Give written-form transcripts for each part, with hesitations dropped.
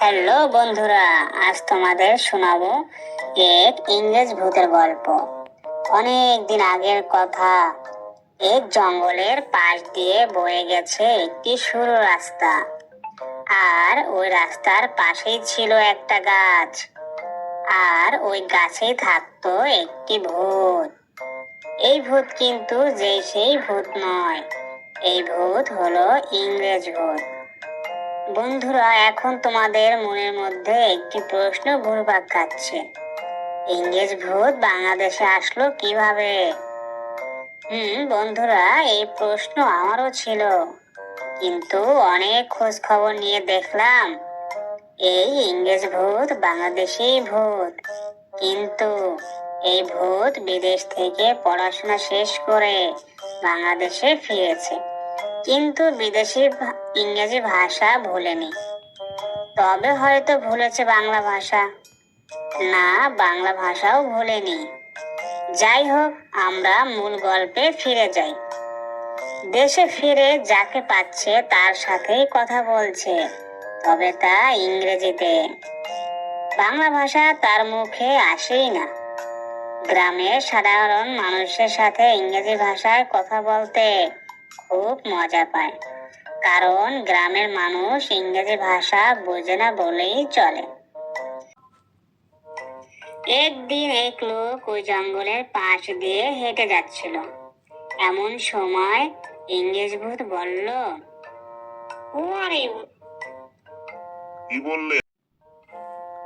Hello বন্ধুরা, আজ তোমাদের শোনাবো এক ইংরেজ ভূতের গল্প। অনেক দিন আগের কথা। এক জঙ্গলের পাশ দিয়ে বয়ে গেছে একটি সরু রাস্তা। আর ওই রাস্তার পাশেই ছিল একটা গাছ। আর ওই গাছেই থাকতো একটি ভূত। এই ভূত কিন্তু সেই ভূত নয়, এই ভূত হলো ইংরেজ ভূত। বন্ধুরা, এখন তোমাদের মনের মধ্যে একটি প্রশ্ন ঘুরপাক খাচ্ছে, ইংরেজ ভূত বাংলাদেশে আসলো কিভাবে? বন্ধুরা, এই প্রশ্ন আমারও ছিল, কিন্তু অনেক খোঁজ খবর নিয়ে দেখলাম এই ইংরেজ ভূত বাংলাদেশি ভূত। কিন্তু এই ভূত বিদেশ থেকে পড়াশোনা শেষ করে বাংলাদেশে ফিরেছে, কিন্তু বিদেশি ইংরেজি ভাষা ভুলেনি। তবে হয়তো ভুলেছে বাংলা ভাষা, না বাংলা ভাষাও ভুলেনি। যাই হোক, আমরা মূল গল্পে ফিরে যাই। দেশে ফিরে যাকে পাচ্ছে তার সাথেই কথা বলছে, তবে তা ইংরেজিতে। বাংলা ভাষা তার মুখে আসেই না। গ্রামের সাধারণ মানুষের সাথে ইংরেজি ভাষায় কথা বলতে খুব মজা পায়, কারণ গ্রামের মানুষ ইংরেজি ভাষা বোঝে না বলেই চলে। একদিন এক লোক ওই জঙ্গলের পাশ দিয়ে হেঁটে যাচ্ছিল। এমন সময় ইংরেজ ভূত বলল,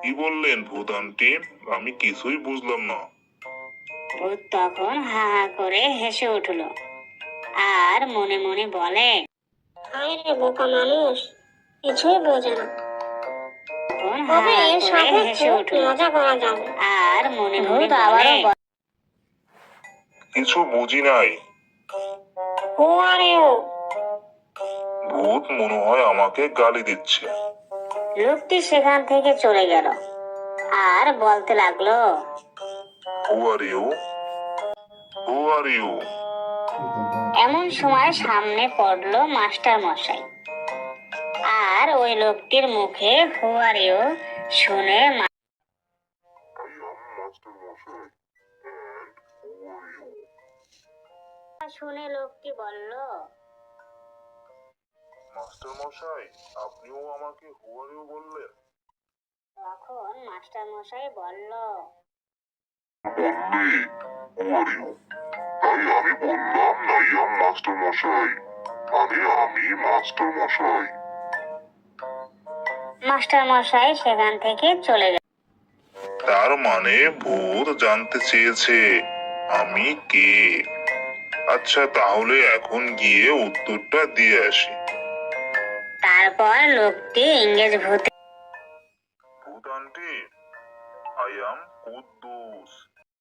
কি বললেন ভূত আন্টি? আমি কিছুই বুঝলাম না। ভূত তখন হা হা করে হেসে উঠল আর মনে মনে বলে, হায় রে বোকা মানুষ, কিছুই বোঝে না। তবে এর সাথে খুব মজা করা যাবে। আর মনে মনে বলে, কিছু বুঝি নাই। হু আর ইউ? ভূত মনে হয় আমাকে গালি দিচ্ছে। লোকটি সেখান থেকে চলে গেল আর বলতে লাগলো, হু are you? Who are you? এমন সময় সামনে পড়লো মাস্টার মশাই। আর ওই লোকটির মুখে হু আর ইউ শুনে লোকটি বলল, মাস্টার মশাই, আপনিও আমাকে হু আর ইউ বললেন? তখন মাস্টার মশাই বলল, তাই আমি বললাম নাইয়াম মাস্টার মশাই, আমি মাস্টার মশাই। মাস্টার মশাই সেখান থেকে চলে গেল। তার মানে ভূত জানতে চেয়েছে আমি কে। আচ্ছা, তাহলে এখন গিয়ে উত্তরটা দিয়ে আসি। তারপর লোকটি ইংরেজ ভূত আন্টি, আই এম কুদ্দুস।